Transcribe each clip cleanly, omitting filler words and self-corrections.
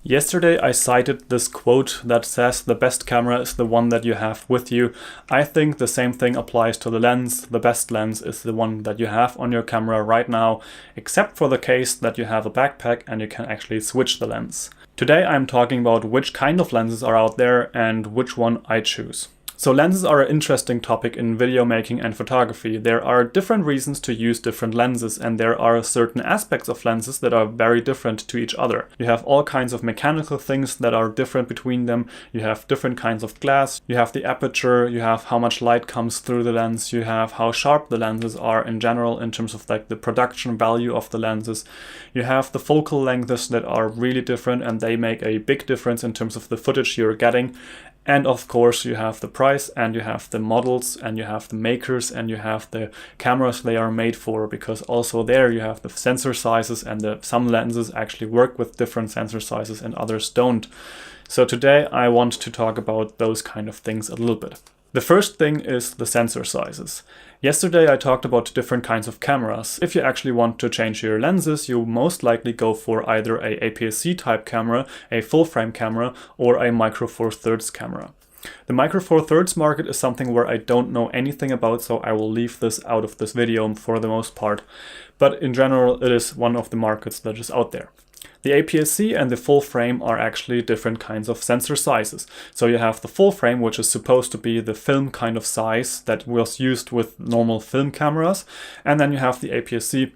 Yesterday I cited this quote that says the best camera is the one that you have with you. I think the same thing applies to the lens. The best lens is the one that you have on your camera right now, except for the case that you have a backpack and you can actually switch the lens. Today I'm talking about which kind of lenses are out there and which one I choose. So lenses are an interesting topic in video making and photography. There are different reasons to use different lenses, and there are certain aspects of lenses that are very different to each other. You have all kinds of mechanical things that are different between them. You have different kinds of glass, you have the aperture, you have how much light comes through the lens, you have how sharp the lenses are in general in terms of like the production value of the lenses. You have the focal lengths that are really different, and they make a big difference in terms of the footage you're getting. And of course you have the price, and you have the models, and you have the makers, and you have the cameras they are made for, because also there you have the sensor sizes, and some lenses actually work with different sensor sizes and others don't. So today I want to talk about those kind of things a little bit. The first thing is the sensor sizes. Yesterday I talked about different kinds of cameras. If you actually want to change your lenses, you most likely go for either a APS-C type camera, a full frame camera, or a micro four thirds camera. The micro four thirds market is something where I don't know anything about, so I will leave this out of this video for the most part. But in general, it is one of the markets that is out there. The APS-C and the full frame are actually different kinds of sensor sizes. So you have the full frame, which is supposed to be the film kind of size that was used with normal film cameras. And then you have the APS-C,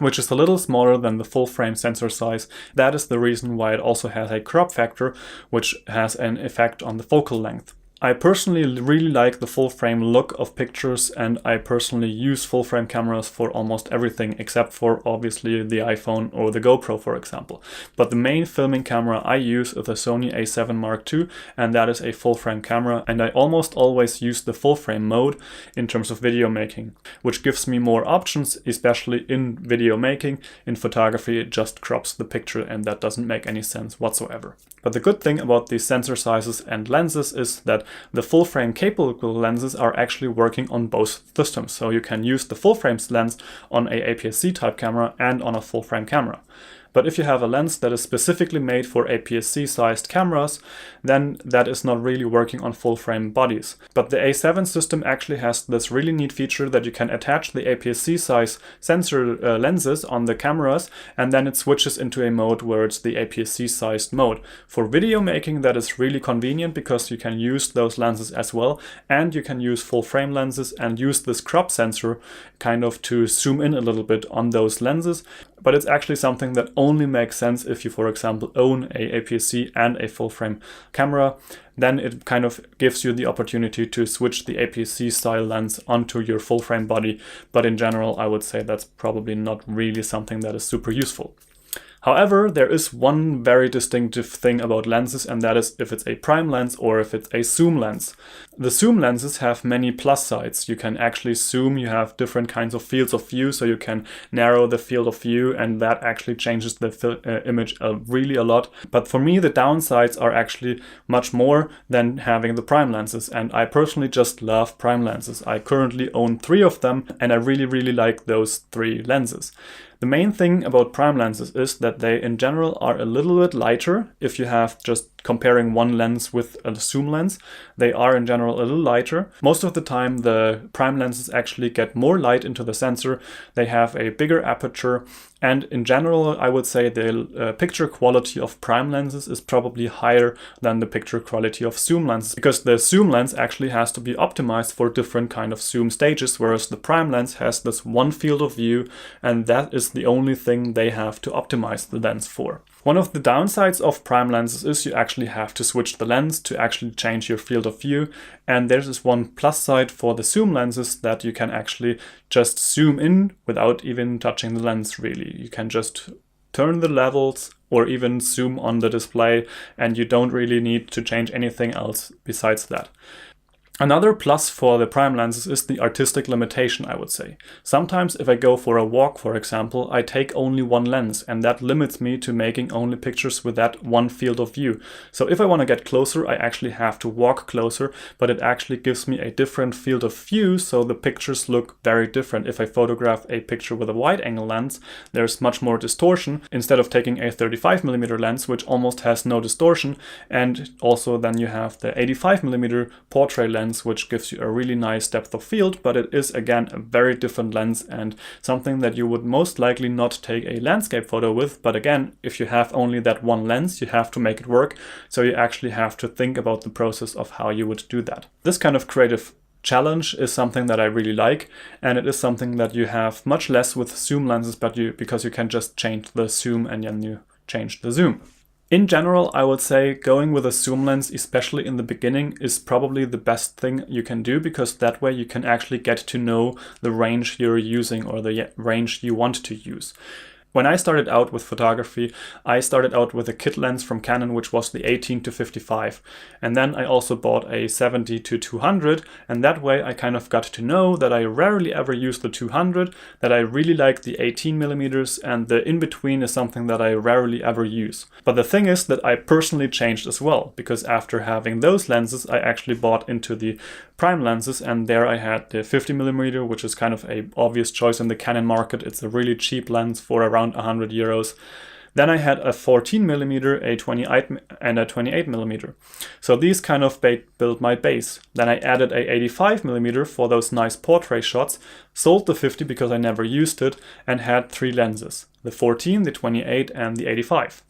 which is a little smaller than the full frame sensor size. That is the reason why it also has a crop factor, which has an effect on the focal length. I personally really like the full frame look of pictures, and I personally use full frame cameras for almost everything except for obviously the iPhone or the GoPro, for example. But the main filming camera I use is the Sony A7 Mark II, and that is a full frame camera, and I almost always use the full frame mode in terms of video making, which gives me more options, especially in video making. In photography it just crops the picture, and that doesn't make any sense whatsoever. But the good thing about these sensor sizes and lenses is that the full frame capable lenses are actually working on both systems. So you can use the full frame lens on a APS-C type camera and on a full frame camera. But if you have a lens that is specifically made for APS-C sized cameras, then that is not really working on full frame bodies. But the A7 system actually has this really neat feature that you can attach the APS-C size sensor lenses on the cameras, and then it switches into a mode where it's the APS-C sized mode. For video making, that is really convenient because you can use those lenses as well, and you can use full frame lenses and use this crop sensor kind of to zoom in a little bit on those lenses. But it's actually something that only makes sense if you, for example, own a APS-C and a full frame camera. Then it kind of gives you the opportunity to switch the APS-C style lens onto your full frame body. But in general, I would say that's probably not really something that is super useful. However, there is one very distinctive thing about lenses, and that is if it's a prime lens or if it's a zoom lens. The zoom lenses have many plus sides. You can actually zoom, you have different kinds of fields of view, so you can narrow the field of view, and that actually changes the image really a lot. But for me, the downsides are actually much more than having the prime lenses, and I personally just love prime lenses. I currently own 3 of them, and I really like those 3 lenses. The main thing about prime lenses is that they in general are a little bit lighter. If you have just comparing one lens with a zoom lens, they are in general a little lighter. Most of the time the prime lenses actually get more light into the sensor. They have a bigger aperture, and in general I would say the picture quality of prime lenses is probably higher than the picture quality of zoom lenses, because the zoom lens actually has to be optimized for different kind of zoom stages, whereas the prime lens has this one field of view, and that is the only thing they have to optimize the lens for. One of the downsides of prime lenses is you actually have to switch the lens to actually change your field of view, and there's this one plus side for the zoom lenses that you can actually just zoom in without even touching the lens really. You can just turn the levels or even zoom on the display, and you don't really need to change anything else besides that. Another plus for the prime lenses is the artistic limitation, I would say. Sometimes if I go for a walk, for example, I take only one lens, and that limits me to making only pictures with that one field of view. So if I want to get closer, I actually have to walk closer, but it actually gives me a different field of view, so the pictures look very different. If I photograph a picture with a wide angle lens, there's much more distortion, instead of taking a 35mm lens, which almost has no distortion, and also then you have the 85mm portrait lens, which gives you a really nice depth of field, but it is again a very different lens and something that you would most likely not take a landscape photo with. But again, if you have only that one lens, you have to make it work, so you actually have to think about the process of how you would do that. This kind of creative challenge is something that I really like, and it is something that you have much less with zoom lenses, because you can just change the zoom and then you change the zoom. In general, I would say going with a zoom lens, especially in the beginning, is probably the best thing you can do, because that way you can actually get to know the range you're using or the range you want to use. When I started out with photography, I started out with a kit lens from Canon, which was the 18-55. And then I also bought a 70-200, and that way I kind of got to know that I rarely ever use the 200, that I really like the 18mm, and the in-between is something that I rarely ever use. But the thing is that I personally changed as well, because after having those lenses, I actually bought into the prime lenses, and there I had the 50mm, which is kind of an obvious choice in the Canon market. It's a really cheap lens for around 100 euros. Then I had a 14mm, a 28 and a 28mm. So these kind of built my base. Then I added a 85mm for those nice portrait shots, sold the 50 because I never used it, and had three lenses: the 14, the 28 and the 85.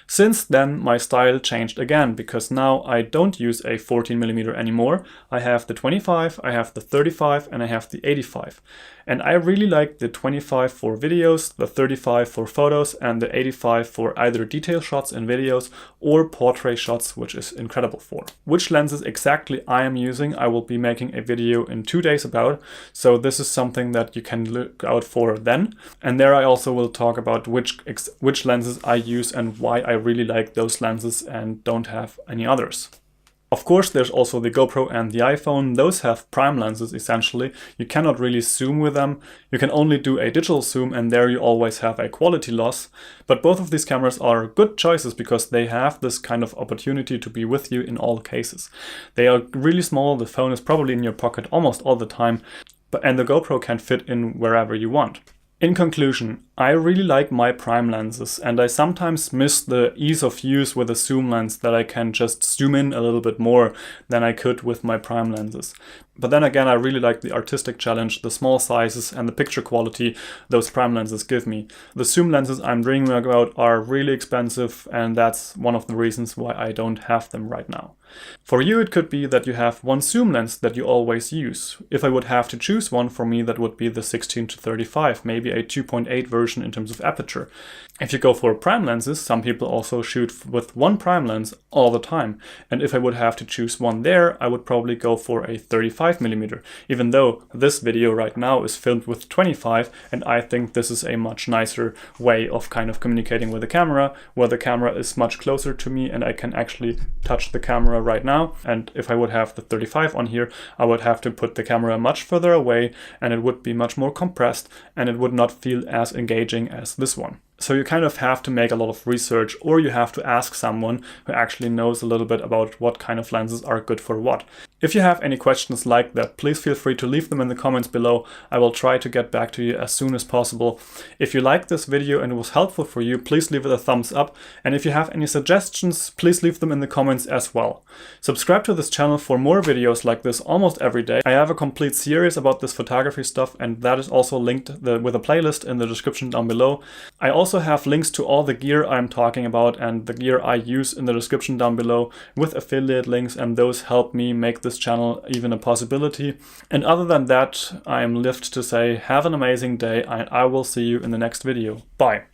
Since then, my style changed again, because now I don't use a 14mm anymore. I have the 25, I have the 35, and I have the 85. And I really like the 25 for videos, the 35 for photos, and the 85 for either detail shots in videos or portrait shots, which is incredible for. Which lenses exactly I am using, I will be making a video in 2 days about, so this is something that you can look out for then. And there I also will talk about which lenses I use and why I really like those lenses and don't have any others. Of course, there's also the GoPro and the iPhone. Those have prime lenses essentially. You cannot really zoom with them. You can only do a digital zoom, and there you always have a quality loss. But both of these cameras are good choices because they have this kind of opportunity to be with you in all cases. They are really small. The phone is probably in your pocket almost all the time, and the GoPro can fit in wherever you want. In conclusion, I really like my prime lenses, and I sometimes miss the ease of use with a zoom lens, that I can just zoom in a little bit more than I could with my prime lenses. But then again, I really like the artistic challenge, the small sizes and the picture quality those prime lenses give me. The zoom lenses I'm dreaming about are really expensive, and that's one of the reasons why I don't have them right now. For you, it could be that you have one zoom lens that you always use. If I would have to choose one, for me that would be the 16-35, maybe a 2.8 version in terms of aperture. If you go for prime lenses, some people also shoot with one prime lens all the time. And if I would have to choose one there, I would probably go for a 35mm, even though this video right now is filmed with 25, and I think this is a much nicer way of kind of communicating with the camera, where the camera is much closer to me and I can actually touch the camera right now. And if I would have the 35 on here, I would have to put the camera much further away, and it would be much more compressed, and it would not feel as engaging as this one. So you kind of have to make a lot of research, or you have to ask someone who actually knows a little bit about what kind of lenses are good for what. If you have any questions like that, please feel free to leave them in the comments below. I will try to get back to you as soon as possible. If you liked this video and it was helpful for you, please leave it a thumbs up. And if you have any suggestions, please leave them in the comments as well. Subscribe to this channel for more videos like this almost every day. I have a complete series about this photography stuff, and that is also linked with a playlist in the description down below. I also have links to all the gear I'm talking about and the gear I use in the description down below with affiliate links, and those help me make this channel even a possibility. And other than that, I am left to say have an amazing day, and I will see you in the next video. Bye.